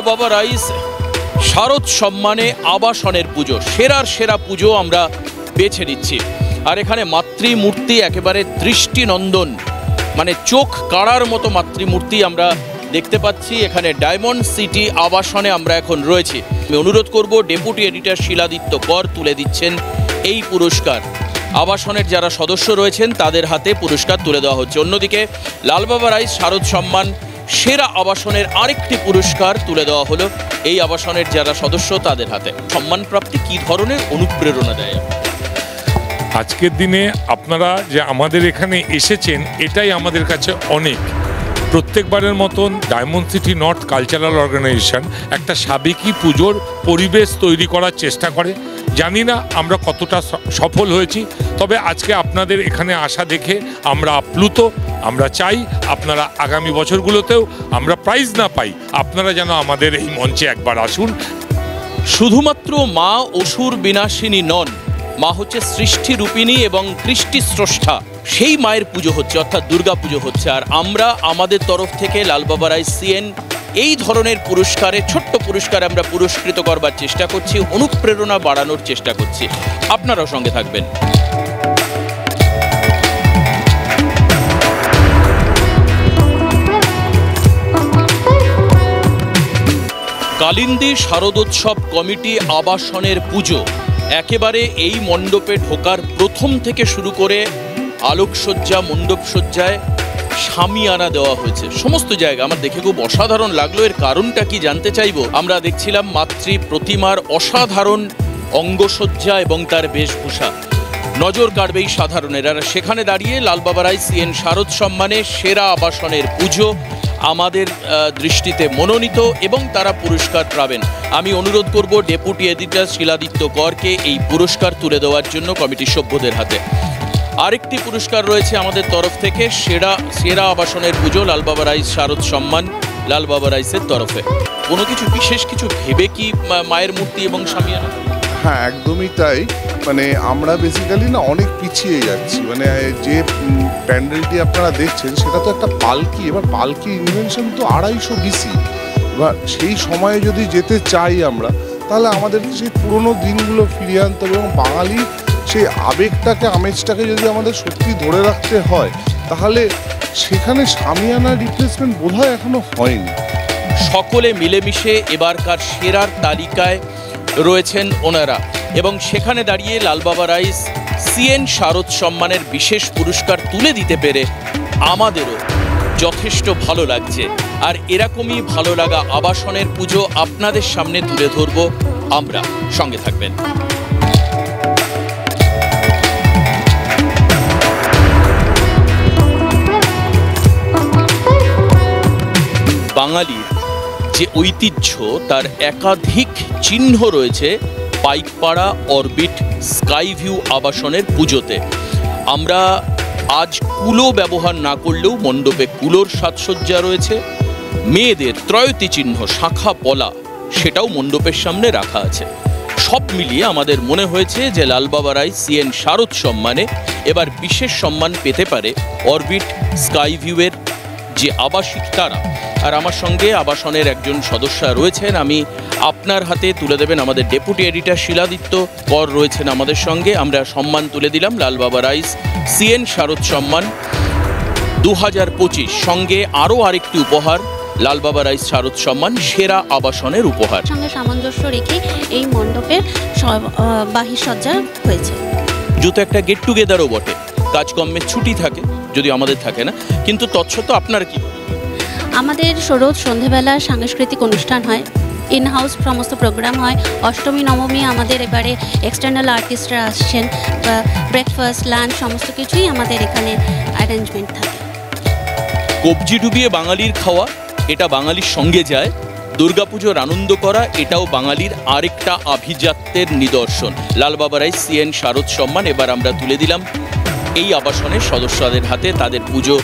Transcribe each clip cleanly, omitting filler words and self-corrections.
Lalbaba rice শারদ সম্মানে আবাসনের পুজো, সেরার সেরা পুজো আমরা বেছে নিচ্ছি। আর এখানে মাতৃমূর্তি একেবারে দৃষ্টিনন্দন, মানে চোখ কাড়ার মতো মাতৃমূর্তি আমরা দেখতে পাচ্ছি। এখানে ডায়মন্ড সিটি আবাসনে আমরা এখন রয়েছি। আমি অনুরোধ করব, ডেপুটি এডিটর শিলাদিত্য কর তুলে দিচ্ছেন এই পুরস্কার। আবাসনের যারা সদস্য রয়েছেন তাদের হাতে পুরস্কার তুলে দেওয়া হচ্ছে। অন্যদিকে লালবাবা রাইস শারদ সম্মান সেরা আবাসনের আরেকটি পুরস্কার তুলে দেওয়া হলো এই আবাসনের যারা সদস্য তাদের হাতে। সম্মান প্রাপ্তি কী ধরনের অনুপ্রেরণা দেয়? আজকের দিনে আপনারা যে আমাদের এখানে এসেছেন এটাই আমাদের কাছে অনেক। প্রত্যেকবারের মতন Diamond City North Cultural Organisation একটা সাবেকি পুজোর পরিবেশ তৈরি করার চেষ্টা করে। জানি না আমরা কতটা সফল হয়েছি, তবে আজকে আপনাদের এখানে আসা দেখে আমরা আপ্লুত। আমরা চাই আপনারা আগামী বছরগুলোতেও আমরা প্রাইজ না পাই, আপনারা যেন আমাদের এই মঞ্চে একবার আসুন। শুধুমাত্র মা অসুর বিনাশিনী নন, মা হচ্ছে সৃষ্টিরূপিণী এবং কৃষ্টি স্রষ্টা। সেই মায়ের পুজো হচ্ছে, অর্থাৎ দুর্গা পুজো হচ্ছে। আর আমরা আমাদের তরফ থেকে লালবাবা রাইস সিএন এই ধরনের পুরস্কারে, ছোট্ট পুরস্কারে আমরা পুরস্কৃত করবার চেষ্টা করছি, অনুপ্রেরণা বাড়ানোর চেষ্টা করছি। আপনারাও সঙ্গে থাকবেন। কালিন্দী শারদোৎসব কমিটি আবাসনের পুজো একেবারে এই মণ্ডপে ঢোকার প্রথম থেকে শুরু করে আলোকসজ্জা, মণ্ডপসজ্জায় শামিয়ানা দেওয়া হয়েছে সমস্ত জায়গা। আমার দেখে খুব অসাধারণ লাগলো। এর কারণটা কি জানতে চাইবো। আমরা দেখছিলাম মাতৃ প্রতিমার অসাধারণ অঙ্গসজ্জা এবং তার বেশভূষা নজর কাড়বেই সাধারণের। আর সেখানে দাঁড়িয়ে লালবাবা রাইস সিএন শারদ সম্মানে সেরা আবাসনের পুজো আমাদের দৃষ্টিতে মনোনীত এবং তারা পুরস্কার পাবেন। আমি অনুরোধ করব ডেপুটি এডিটর শিলাদিত্য করকে এই পুরস্কার তুলে দেওয়ার জন্য কমিটির সভ্যদের হাতে। আরেকটি পুরস্কার রয়েছে আমাদের তরফ থেকে, সেরা আবাসনের পুজো লালবাবা রাইস শারদ সম্মান লালবাবা রাইসের তরফে। কোনো কিছু বিশেষ কিছু ভেবে কি মায়ের মূর্তি এবং শামিয়ানা? হ্যাঁ, একদমই তাই। মানে আমরা বেসিক্যালি না অনেক পিছিয়ে যাচ্ছি। মানে যে প্যান্ডেলটি আপনারা দেখছেন সেটা তো একটা পালকি। এবার পালকি ইনভেনশন তো 250 BC। এবার সেই সময়ে যদি যেতে চাই আমরা, তাহলে আমাদের সেই পুরনো দিনগুলো ফিরিয়ে আনতে হবে এবং বাঙালির সেই আবেগটাকে, আমেজটাকে যদি আমাদের সত্যি ধরে রাখতে হয়, তাহলে সেখানে শামিয়ানা রিপ্লেসমেন্ট বোধহয় এখনো হয়নি। সকলে মিলেমিশে এবারকার সেরার তালিকায় রয়েছেন ওনারা এবং সেখানে দাঁড়িয়ে লালবাবা রাইস সিএন শারদ সম্মানের বিশেষ পুরস্কার তুলে দিতে পেরে আমাদেরও যথেষ্ট ভালো লাগছে। আর এরকমই ভালো লাগা আবাসনের পুজো আপনাদের সামনে তুলে ধরব আমরা। সঙ্গে থাকবেন। বাঙালির যে ঐতিহ্য তার একাধিক চিহ্ন রয়েছে পাইকপাড়া অরবিট স্কাই ভিউ আবাসনের পুজোতে। আমরা আজ কুলো ব্যবহার না করলেও মণ্ডপে কুলোর সাজসজ্জা রয়েছে। মেয়েদের ত্রয়তী চিহ্ন শাখা পলা সেটাও মণ্ডপের সামনে রাখা আছে। সব মিলিয়ে আমাদের মনে হয়েছে যে লালবাবা রাইস সিএন শারদ সম্মানে এবার বিশেষ সম্মান পেতে পারে অরবিট স্কাই ভিউয়ের যে আবাসিক তারা। আর আমার সঙ্গে আবাসনের একজন সদস্য রয়েছেন, আমি আপনার হাতে তুলে দেবেন আমাদের ডেপুটি এডিটর শিলাদিত্য কর রয়েছেন আমাদের সঙ্গে। আমরা সম্মান তুলে দিলাম লালবাবা রাইস সিএন শারদ সম্মান 2025, সঙ্গে আরও আরেকটি উপহার লালবাবা রাইস শারদ সম্মান সেরা আবাসনের উপহার। সঙ্গে সামঞ্জস্য রেখে এই মণ্ডপের বাহিসজ্জা হয়েছে। যেহেতু একটা গেট টুগেদারও বটে, কাজকর্মের ছুটি থাকে, যদি আমাদের থাকে না, কিন্তু তৎসত্ত্বেও আপনার কি? আমাদের রোজ সন্ধেবেলা সাংস্কৃতিক অনুষ্ঠান হয়, ইন হাউস সমস্ত প্রোগ্রাম হয়। অষ্টমী নবমী আমাদের এবারে এক্সটার্নাল আর্টিস্টরা আসছেন, ব্রেকফাস্ট লাঞ্চ সমস্ত কিছুই আমাদের এখানে অ্যারেঞ্জমেন্ট থাকে। কবজি ডুবিয়ে বাঙালির খাওয়া, এটা বাঙালির সঙ্গে যায়। দুর্গাপুজোর আনন্দ করা, এটাও বাঙালির আরেকটা আভিজাত্যের নিদর্শন। লালবাবা রাইস সিএন শারদ সম্মান এবার আমরা তুলে দিলাম এই আবাসনের সদস্যদের হাতে। তাদের পুজো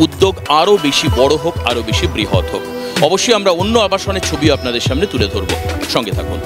উদ্যোগ আরও বেশি বড় হোক, আরও বেশি বৃহৎ হোক। অবশ্যই আমরা অন্য আবাসনের ছবি আপনাদের সামনে তুলে ধরব। সঙ্গে থাকুন।